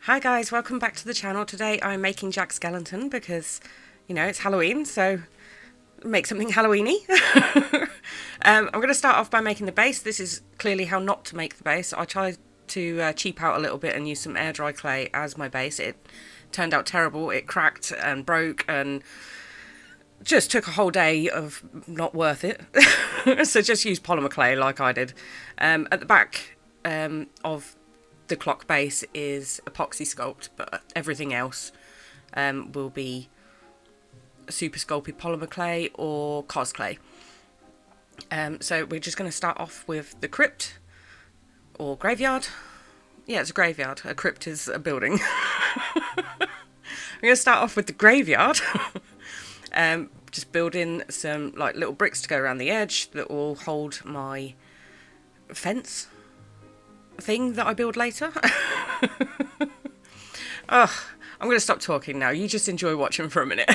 Hi guys, welcome back to the channel. Today I'm making Jack Skellington because, you know, it's Halloween, so make something Halloweeny. I'm going to start off by making the base. This is clearly how not to make the base. I tried to cheap out a little bit and use some air dry clay as my base. It turned out terrible. It cracked and broke and just took a whole day of not worth it. So just use polymer clay like I did. At the back of the clock base is epoxy sculpt, but everything else will be super sculpey polymer clay or Cos Clay. So we're just going to start off with the crypt or graveyard. Yeah, it's a graveyard. A crypt is a building. We're going to start off with the graveyard. Just build in some like little bricks to go around the edge that will hold my fence thing that I build later. Ugh, I'm going to stop talking now. You just enjoy watching for a minute.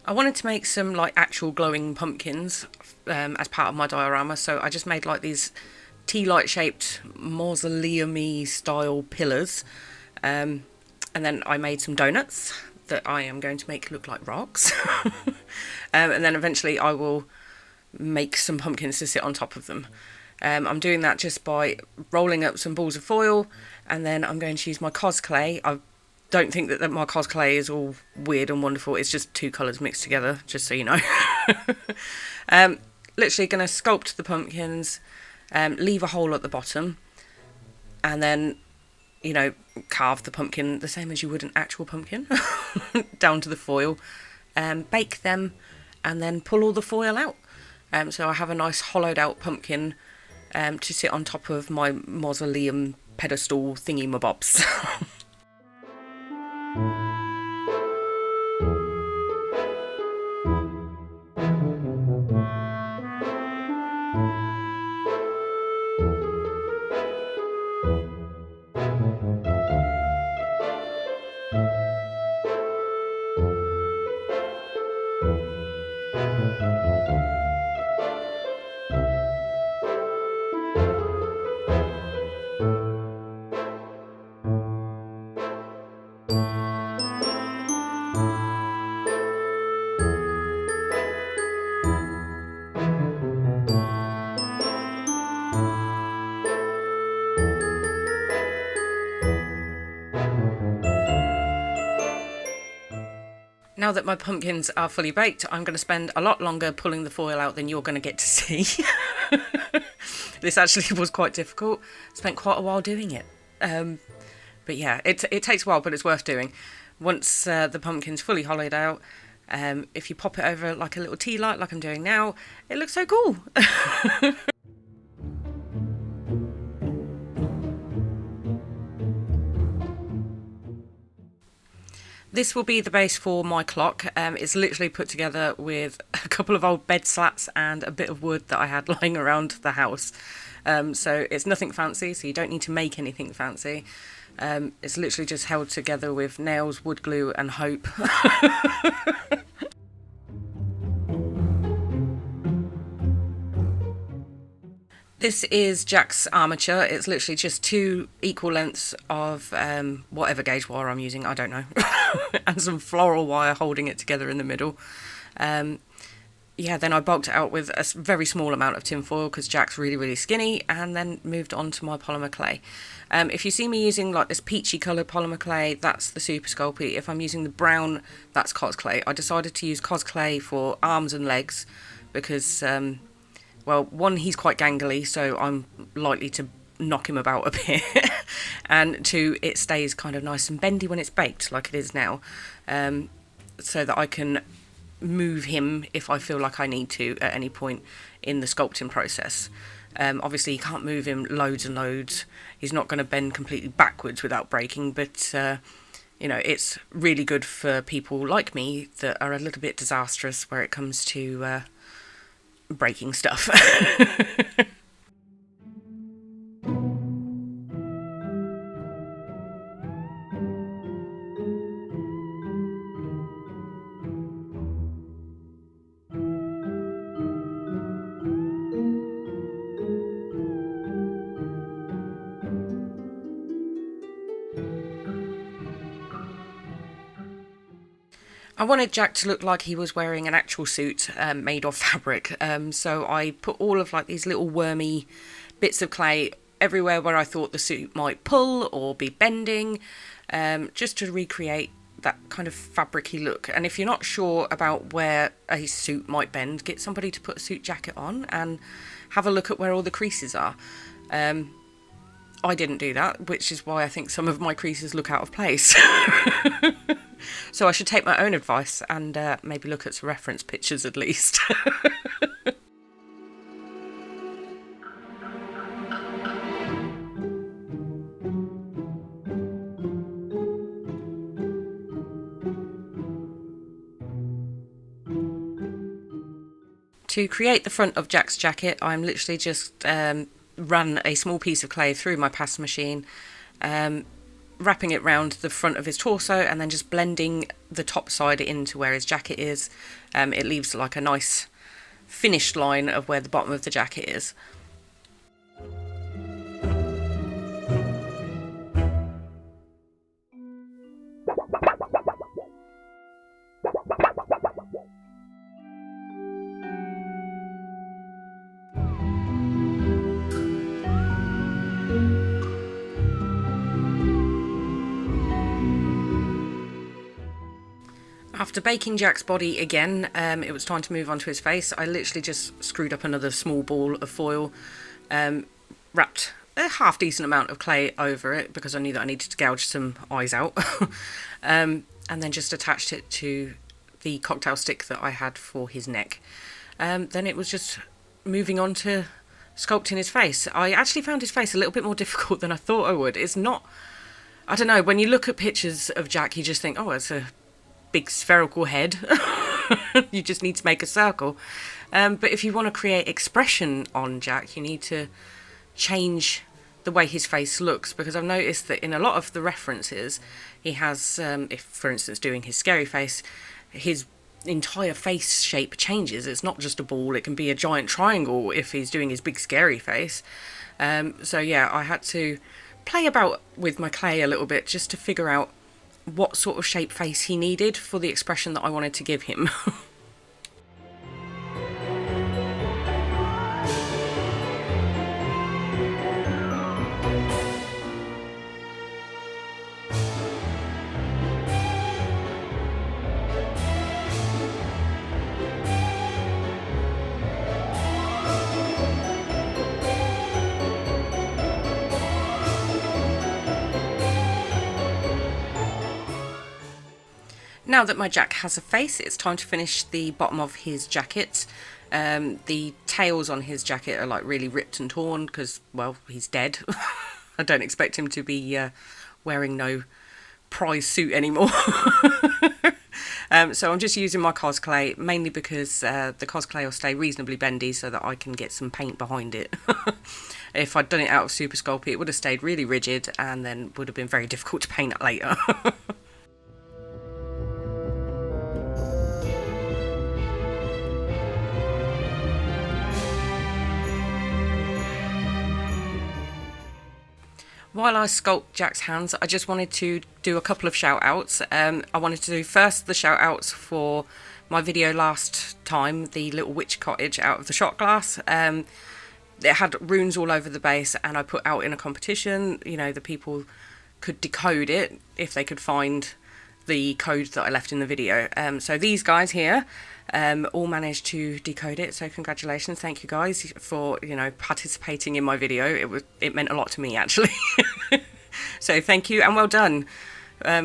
I wanted to make some like actual glowing pumpkins as part of my diorama, so I just made like these tea light shaped mausoleum-y style pillars, and then I made some donuts that I am going to make look like rocks. And then eventually I will make some pumpkins to sit on top of them. I'm doing that just by rolling up some balls of foil, and then I'm going to use my Cos Clay. I don't think that my Cos Clay is all weird and wonderful. It's just two colours mixed together, just so you know. Literally going to sculpt the pumpkins, leave a hole at the bottom, and then, you know, carve the pumpkin the same as you would an actual pumpkin down to the foil, bake them, and then pull all the foil out. So I have a nice hollowed out pumpkin to sit on top of my mausoleum pedestal thingy-mabobs. Now that my pumpkins are fully baked, I'm going to spend a lot longer pulling the foil out than you're going to get to see. This actually was quite difficult. Spent quite a while doing it. But yeah, it takes a while, but it's worth doing. Once the pumpkin's fully hollowed out, if you pop it over like a little tea light like I'm doing now, it looks so cool. This will be the base for my clock. It's literally put together with a couple of old bed slats and a bit of wood that I had lying around the house. So it's nothing fancy, so you don't need to make anything fancy. It's literally just held together with nails, wood glue and hope. This is Jack's armature. It's literally just two equal lengths of whatever gauge wire I'm using, I don't know, and some floral wire holding it together in the middle. Yeah, then I bulked it out with a very small amount of tin foil because Jack's really, really skinny, and then moved on to my polymer clay. If you see me using like this peachy coloured polymer clay, that's the super sculpey. If I'm using the brown, that's Cos Clay. I decided to use Cos Clay for arms and legs because well, one, he's quite gangly, so I'm likely to knock him about a bit. And two, it stays kind of nice and bendy when it's baked, like it is now, so that I can move him if I feel like I need to at any point in the sculpting process. Obviously, you can't move him loads and loads. He's not going to bend completely backwards without breaking, but you know, it's really good for people like me that are a little bit disastrous where it comes to breaking stuff. I wanted Jack to look like he was wearing an actual suit made of fabric, so I put all of like these little wormy bits of clay everywhere where I thought the suit might pull or be bending, just to recreate that kind of fabricy look. And if you're not sure about where a suit might bend, get somebody to put a suit jacket on and have a look at where all the creases are. I didn't do that, which is why I think some of my creases look out of place. So I should take my own advice and maybe look at some reference pictures at least. To create the front of Jack's jacket, I'm literally just run a small piece of clay through my pasta machine, wrapping it round the front of his torso and then just blending the top side into where his jacket is. It leaves like a nice finished line of where the bottom of the jacket is. After baking Jack's body again, it was time to move on to his face. I literally just screwed up another small ball of foil, wrapped a half decent amount of clay over it because I knew that I needed to gouge some eyes out, and then just attached it to the cocktail stick that I had for his neck. Then it was just moving on to sculpting his face. I actually found his face a little bit more difficult than I thought I would. It's not, I don't know, when you look at pictures of Jack, you just think, oh, it's a big spherical head. You just need to make a circle. But if you want to create expression on Jack, you need to change the way his face looks, because I've noticed that in a lot of the references he has, if for instance doing his scary face, his entire face shape changes. It's not just a ball, it can be a giant triangle if he's doing his big scary face. So yeah, I had to play about with my clay a little bit just to figure out what sort of shape face he needed for the expression that I wanted to give him. Now that my Jack has a face, it's time to finish the bottom of his jacket. The tails on his jacket are like really ripped and torn because, well, he's dead. I don't expect him to be wearing no prize suit anymore. So I'm just using my Cos Clay, mainly because the Cos Clay will stay reasonably bendy so that I can get some paint behind it. If I'd done it out of Super Sculpey, it would have stayed really rigid and then would have been very difficult to paint later. While I sculpt Jack's hands, I just wanted to do a couple of shout outs. I wanted to do first the shout outs for my video last time, the little witch cottage out of the shot glass. It had runes all over the base and I put out in a competition, you know, the people could decode it if they could find the code that I left in the video. So these guys here all managed to decode it, so congratulations, thank you guys for, you know, participating in my video. It meant a lot to me actually. So thank you and well done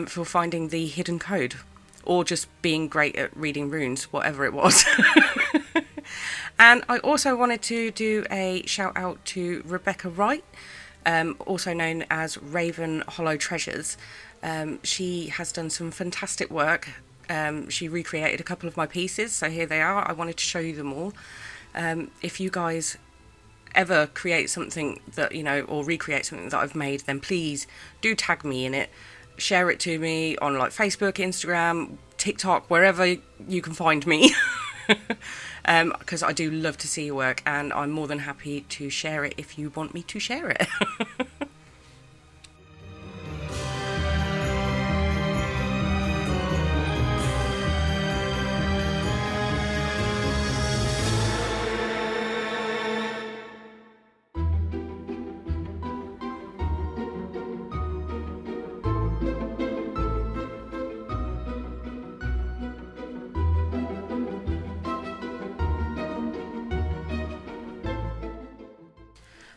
for finding the hidden code, or just being great at reading runes, whatever it was. And I also wanted to do a shout out to Rebecca Wright. also known as Raven Hollow Treasures. She has done some fantastic work. She recreated a couple of my pieces, so here they are. I wanted to show you them all. If you guys ever create something that, you know, or recreate something that I've made, then please do tag me in it. Share it to me on like Facebook, Instagram, TikTok, wherever you can find me. Because I do love to see your work, and I'm more than happy to share it if you want me to share it.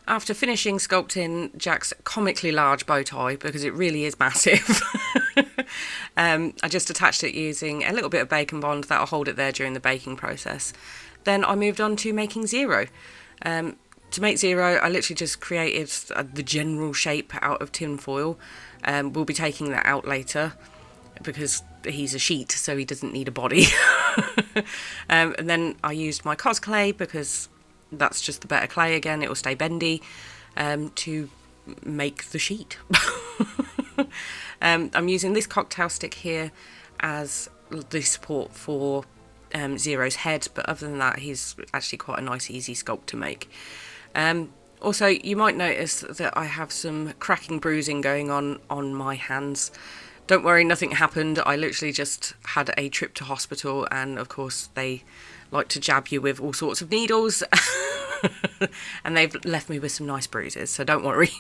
After finishing sculpting Jack's comically large bow tie, because it really is massive, I just attached it using a little bit of bacon bond that'll hold it there during the baking process. Then I moved on to making Zero. To make Zero, I literally just created the general shape out of tin foil. We'll be taking that out later because he's a sheet, so he doesn't need a body. And then I used my Cos Clay, because that's just the better clay again, it will stay bendy, to make the sheet. I'm using this cocktail stick here as the support for Zero's head, but other than that, he's actually quite a nice easy sculpt to make. Also, you might notice that I have some cracking bruising going on my hands. Don't worry, nothing happened. I literally just had a trip to hospital, and of course they like to jab you with all sorts of needles. And they've left me with some nice bruises, so don't worry.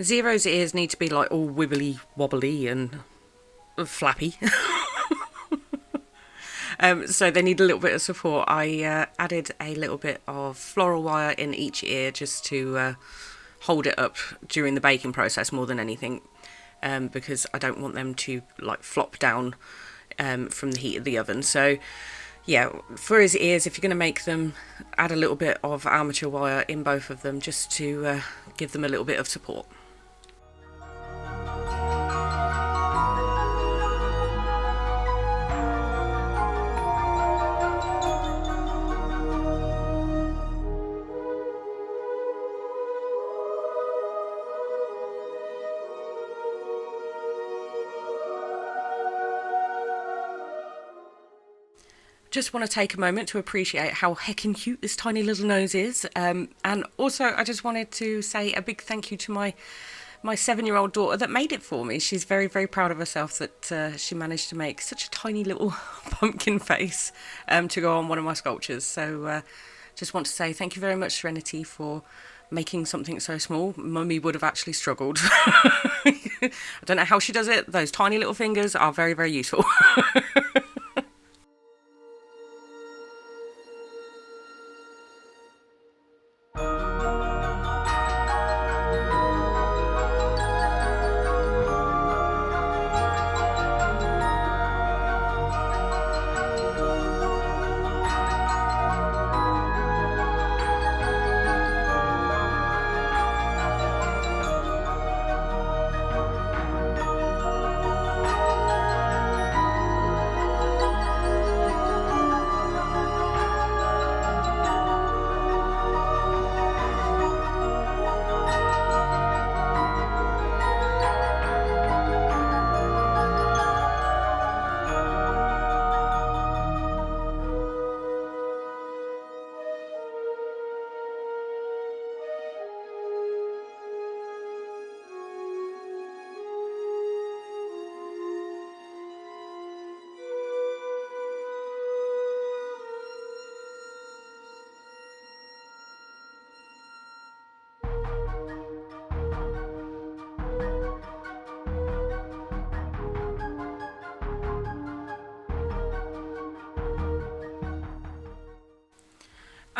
Zero's ears need to be like all wibbly wobbly and flappy. So they need a little bit of support. I added a little bit of floral wire in each ear just to hold it up during the baking process more than anything, because I don't want them to like flop down from the heat of the oven. So yeah, for his ears, if you're going to make them, add a little bit of armature wire in both of them just to give them a little bit of support. Just want to take a moment to appreciate how heckin' cute this tiny little nose is, and also I just wanted to say a big thank you to my 7-year-old daughter that made it for me. She's very, very proud of herself that she managed to make such a tiny little pumpkin face to go on one of my sculptures. So just want to say thank you very much, Serenity, for making something so small. Mummy would have actually struggled. I don't know how she does it. Those tiny little fingers are very, very useful.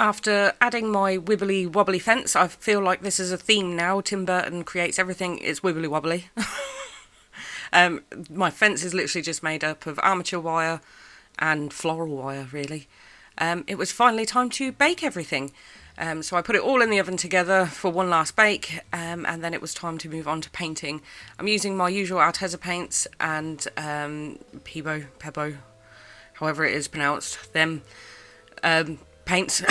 After adding my wibbly wobbly fence, I feel like this is a theme now. Tim Burton creates everything, it's wibbly wobbly. My fence is literally just made up of armature wire and floral wire, really. It was finally time to bake everything. So I put it all in the oven together for one last bake, and then it was time to move on to painting. I'm using my usual arteza paints and pebeo, however it is pronounced, them paints.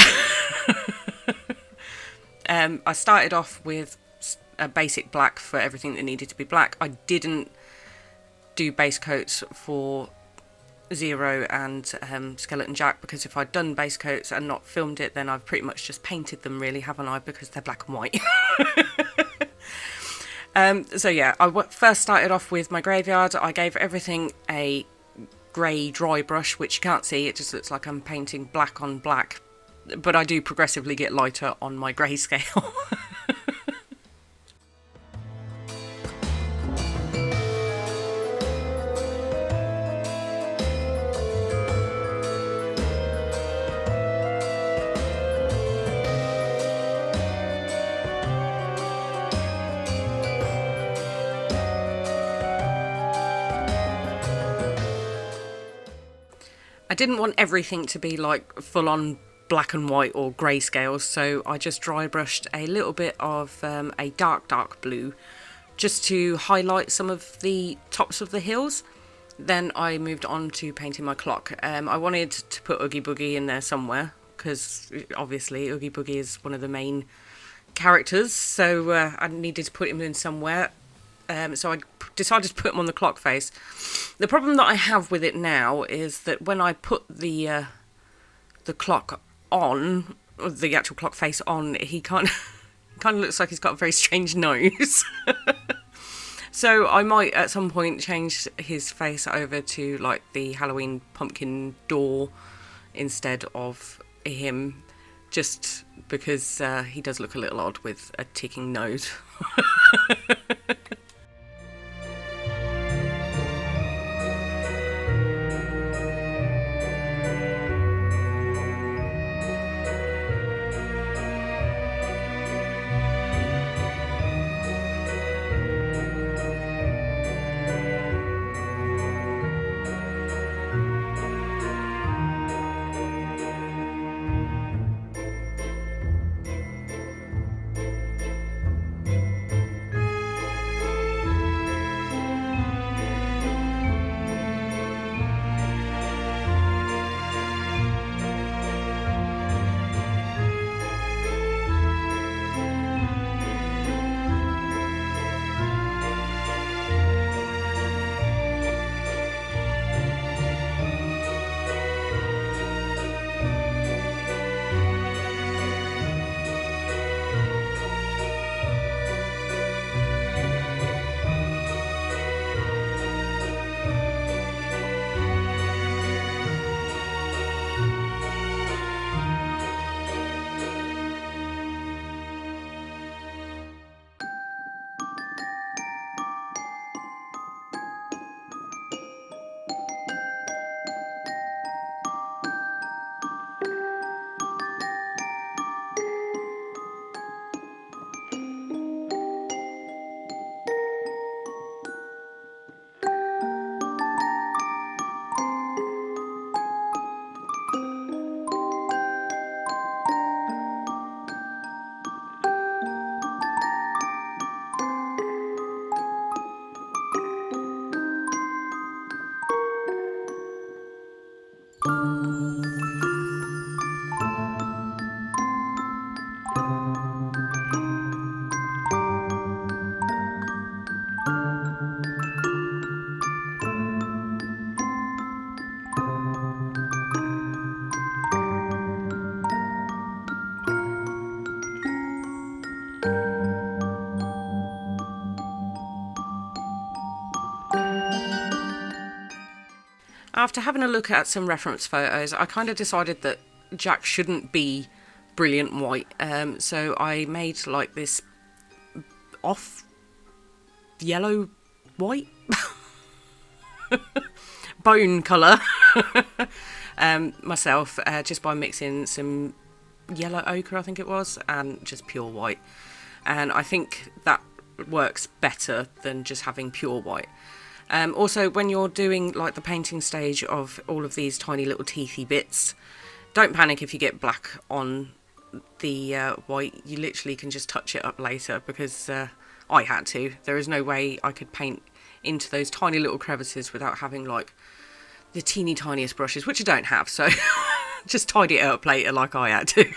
I started off with a basic black for everything that needed to be black. I didn't do base coats for Zero and Skellington Jack, because if I'd done base coats and not filmed it, then I've pretty much just painted them, really, haven't I, because they're black and white. So yeah, I first started off with my graveyard. I gave everything a grey dry brush, which you can't see, it just looks like I'm painting black on black, but I do progressively get lighter on my grayscale. I didn't want everything to be like full on black and white or grayscale, so I just dry brushed a little bit of a dark blue just to highlight some of the tops of the hills. Then I moved on to painting my clock. I wanted to put Oogie Boogie in there somewhere, because obviously Oogie Boogie is one of the main characters, so I needed to put him in somewhere. So I decided to put him on the clock face. The problem that I have with it now is that when I put the clock on, or the actual clock face on, he kind of looks like he's got a very strange nose. So I might at some point change his face over to like the Halloween pumpkin door instead of him, just because he does look a little odd with a ticking nose. After having a look at some reference photos, I kind of decided that Jack shouldn't be brilliant white. So I made like this off yellow white bone colour myself, just by mixing some yellow ochre, I think it was, and just pure white. And I think that works better than just having pure white. Also, when you're doing like the painting stage of all of these tiny little teethy bits, don't panic if you get black on the white. You literally can just touch it up later, because I had to. There is no way I could paint into those tiny little crevices without having like the teeny tiniest brushes, which I don't have, so just tidy it up later like I had to.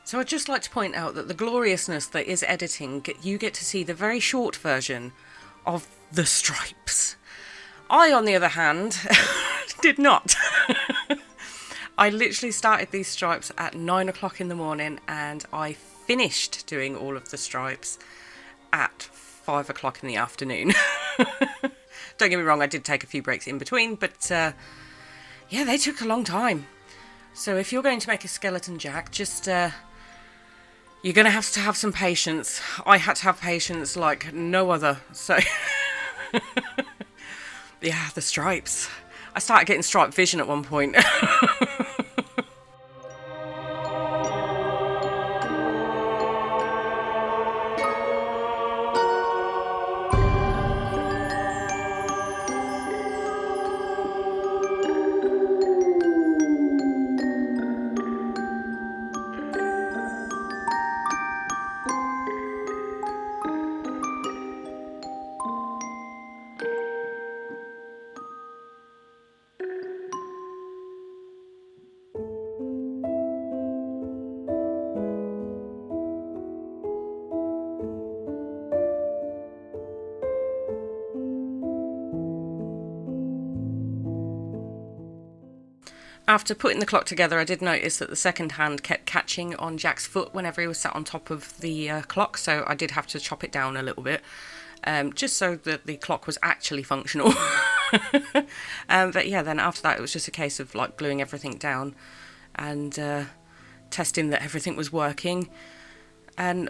So I'd just like to point out that the gloriousness that is editing, you get to see the very short version of the stripes. I, on the other hand, did not. I literally started these stripes at 9 o'clock in the morning, and I finished doing all of the stripes at 5 o'clock in the afternoon. Don't get me wrong, I did take a few breaks in between, but yeah, they took a long time. So if you're going to make a skeleton jack, just you're going to have some patience. I had to have patience like no other. So yeah, the stripes. I started getting stripe vision at one point. After putting the clock together, I did notice that the second hand kept catching on Jack's foot whenever he was sat on top of the clock, so I did have to chop it down a little bit, just so that the clock was actually functional. But yeah, then after that it was just a case of like gluing everything down and testing that everything was working, and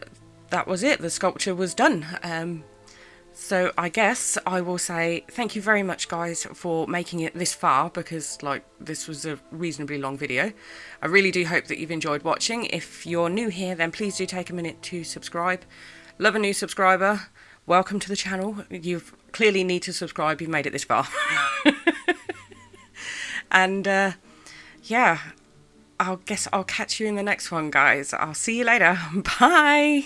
that was it. The sculpture was done. So I guess I will say thank you very much, guys, for making it this far, because like this was a reasonably long video. I really do hope that you've enjoyed watching. If you're new here, then please do take a minute to subscribe. Love a new subscriber. Welcome to the channel. You clearly need to subscribe. You've made it this far. And yeah, I guess I'll catch you in the next one, guys. I'll see you later. Bye.